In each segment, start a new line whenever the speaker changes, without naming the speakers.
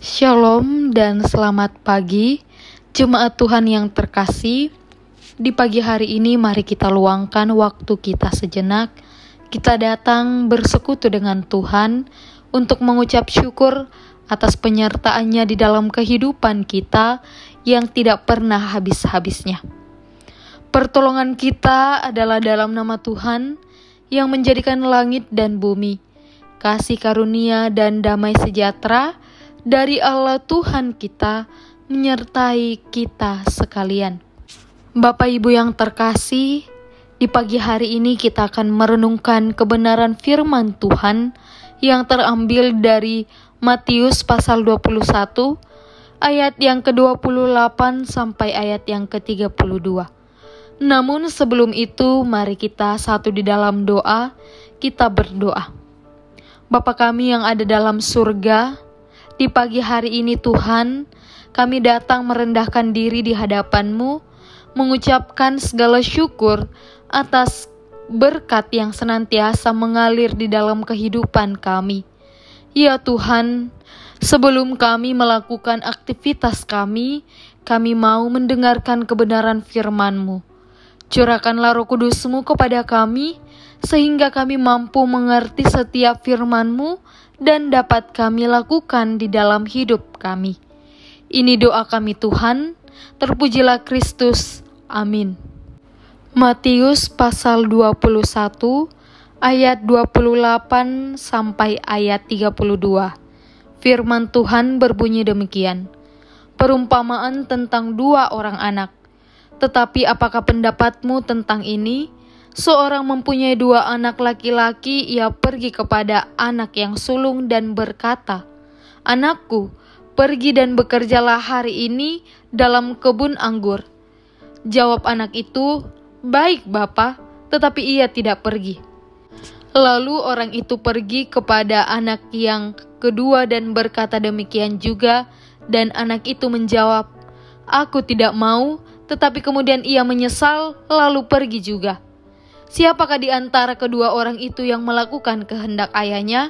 Shalom dan selamat pagi, jemaat Tuhan yang terkasih. Di pagi hari ini mari kita luangkan waktu kita sejenak. Kita datang bersekutu dengan Tuhan untuk mengucap syukur atas penyertaan-Nya di dalam kehidupan kita yang tidak pernah habis-habisnya. Pertolongan kita adalah dalam nama Tuhan yang menjadikan langit dan bumi. Kasih karunia dan damai sejahtera dari Allah Tuhan kita menyertai kita sekalian. Bapak Ibu yang terkasih, di pagi hari ini kita akan merenungkan kebenaran firman Tuhan yang terambil dari Matius pasal 21 ayat yang ke-28 sampai ayat yang ke-32. Namun sebelum itu mari kita satu di dalam doa, kita berdoa. Bapa kami yang ada dalam surga, di pagi hari ini Tuhan, kami datang merendahkan diri di hadapan-Mu, mengucapkan segala syukur atas berkat yang senantiasa mengalir di dalam kehidupan kami. Ya Tuhan, sebelum kami melakukan aktivitas kami mau mendengarkan kebenaran firman-Mu. Curahkanlah Roh Kudus-Mu kepada kami, sehingga kami mampu mengerti setiap firman-Mu dan dapat kami lakukan di dalam hidup kami. Ini doa kami Tuhan, terpujilah Kristus. Amin. Matius pasal 21 ayat 28 sampai ayat 32. Firman Tuhan berbunyi demikian. Perumpamaan tentang dua orang anak. Tetapi apakah pendapatmu tentang ini? Seorang mempunyai dua anak laki-laki, ia pergi kepada anak yang sulung dan berkata, "Anakku, pergi dan bekerjalah hari ini dalam kebun anggur." Jawab anak itu, "Baik, Bapa," tetapi ia tidak pergi. Lalu orang itu pergi kepada anak yang kedua dan berkata demikian juga, dan anak itu menjawab, "Aku tidak mau," tetapi kemudian ia menyesal lalu pergi juga. Siapakah di antara kedua orang itu yang melakukan kehendak ayahnya?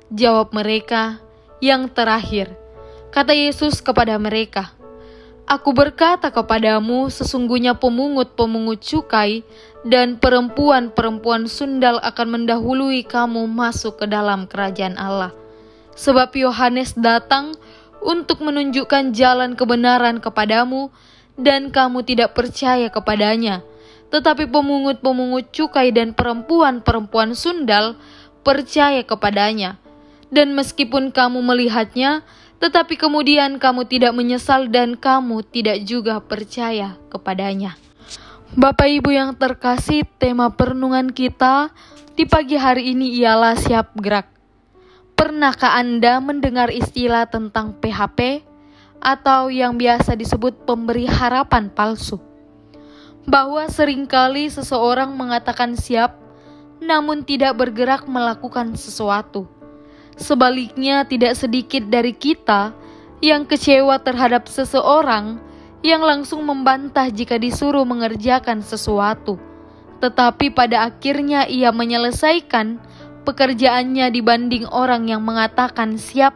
Jawab mereka, "Yang terakhir." Kata Yesus kepada mereka, "Aku berkata kepadamu, sesungguhnya pemungut-pemungut cukai dan perempuan-perempuan sundal akan mendahului kamu masuk ke dalam kerajaan Allah. Sebab Yohanes datang untuk menunjukkan jalan kebenaran kepadamu, dan kamu tidak percaya kepadanya. Tetapi pemungut-pemungut cukai dan perempuan-perempuan sundal percaya kepadanya. Dan meskipun kamu melihatnya, tetapi kemudian kamu tidak menyesal dan kamu tidak juga percaya kepadanya." Bapak Ibu yang terkasih, tema perenungan kita di pagi hari ini ialah siap gerak. Pernahkah Anda mendengar istilah tentang PHP atau yang biasa disebut pemberi harapan palsu? Bahwa seringkali seseorang mengatakan siap, namun tidak bergerak melakukan sesuatu. Sebaliknya, tidak sedikit dari kita yang kecewa terhadap seseorang yang langsung membantah jika disuruh mengerjakan sesuatu. Tetapi pada akhirnya ia menyelesaikan pekerjaannya dibanding orang yang mengatakan siap,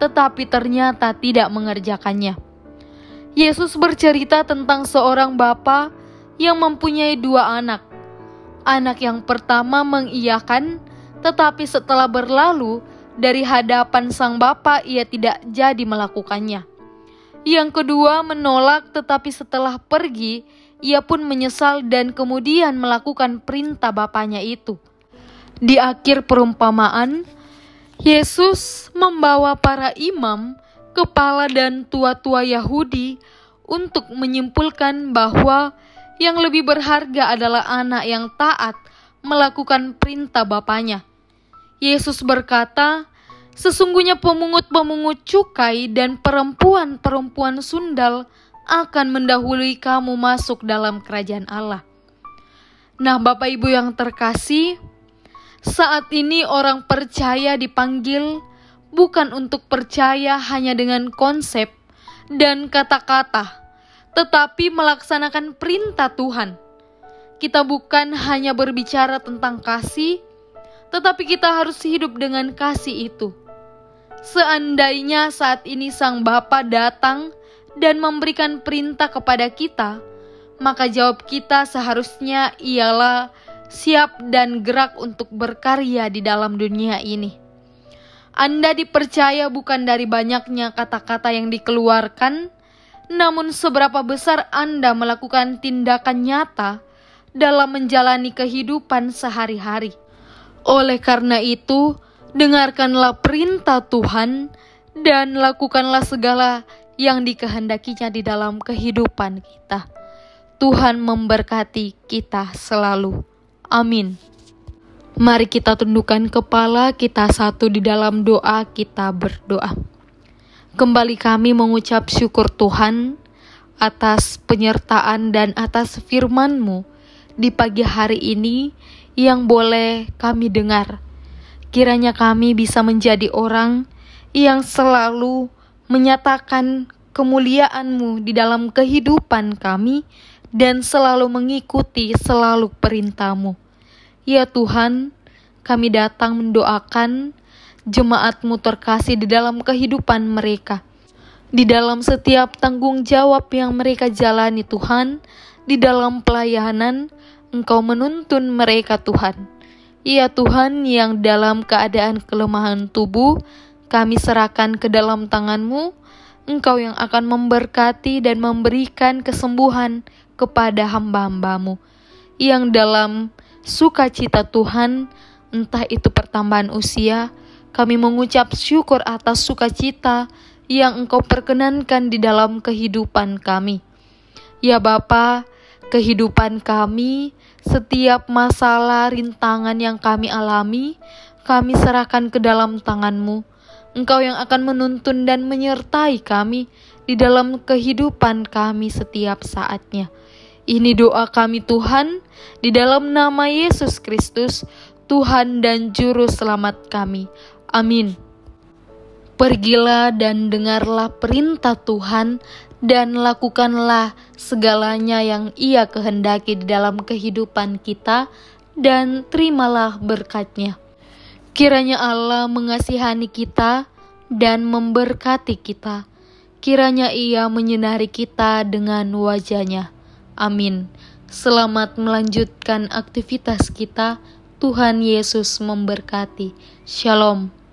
tetapi ternyata tidak mengerjakannya. Yesus bercerita tentang seorang bapa yang mempunyai dua anak. Anak yang pertama mengiyakan, tetapi setelah berlalu dari hadapan sang bapa ia tidak jadi melakukannya. Yang kedua menolak, tetapi setelah pergi ia pun menyesal dan kemudian melakukan perintah bapaknya itu. Di akhir perumpamaan, Yesus membawa para imam, kepala dan tua-tua Yahudi untuk menyimpulkan bahwa yang lebih berharga adalah anak yang taat melakukan perintah bapaknya. Yesus berkata, "Sesungguhnya pemungut-pemungut cukai dan perempuan-perempuan sundal akan mendahului kamu masuk dalam kerajaan Allah." Nah, Bapak Ibu yang terkasih, saat ini orang percaya dipanggil bukan untuk percaya hanya dengan konsep dan kata-kata, tetapi melaksanakan perintah Tuhan. Kita bukan hanya berbicara tentang kasih, tetapi kita harus hidup dengan kasih itu. Seandainya saat ini Sang Bapa datang dan memberikan perintah kepada kita, maka jawab kita seharusnya ialah siap dan gerak untuk berkarya di dalam dunia ini. Anda dipercaya bukan dari banyaknya kata-kata yang dikeluarkan, namun seberapa besar Anda melakukan tindakan nyata dalam menjalani kehidupan sehari-hari. Oleh karena itu, dengarkanlah perintah Tuhan dan lakukanlah segala yang dikehendakinya di dalam kehidupan kita. Tuhan memberkati kita selalu. Amin. Mari kita tundukkan kepala kita satu di dalam doa, kita berdoa. Kembali kami mengucap syukur Tuhan atas penyertaan dan atas firman-Mu di pagi hari ini yang boleh kami dengar. Kiranya kami bisa menjadi orang yang selalu menyatakan kemuliaan-Mu di dalam kehidupan kami dan selalu mengikuti selalu perintah-Mu. Ya Tuhan, kami datang mendoakan jemaat-Mu terkasih di dalam kehidupan mereka. Di dalam setiap tanggung jawab yang mereka jalani Tuhan, di dalam pelayanan, Engkau menuntun mereka Tuhan. Ya Tuhan, yang dalam keadaan kelemahan tubuh, kami serahkan ke dalam tangan-Mu. Engkau yang akan memberkati dan memberikan kesembuhan kepada hamba-hamba-Mu. Yang dalam sukacita Tuhan, entah itu pertambahan usia, kami mengucap syukur atas sukacita yang Engkau perkenankan di dalam kehidupan kami. Ya Bapa, kehidupan kami, setiap masalah, rintangan yang kami alami, kami serahkan ke dalam tangan-Mu. Engkau yang akan menuntun dan menyertai kami di dalam kehidupan kami setiap saatnya. Ini doa kami Tuhan, di dalam nama Yesus Kristus, Tuhan dan Juru Selamat kami. Amin. Pergilah dan dengarlah perintah Tuhan, dan lakukanlah segalanya yang Ia kehendaki di dalam kehidupan kita, dan terimalah berkat-Nya. Kiranya Allah mengasihani kita dan memberkati kita. Kiranya Ia menyinari kita dengan wajah-Nya. Amin. Selamat melanjutkan aktivitas kita. Tuhan Yesus memberkati. Shalom.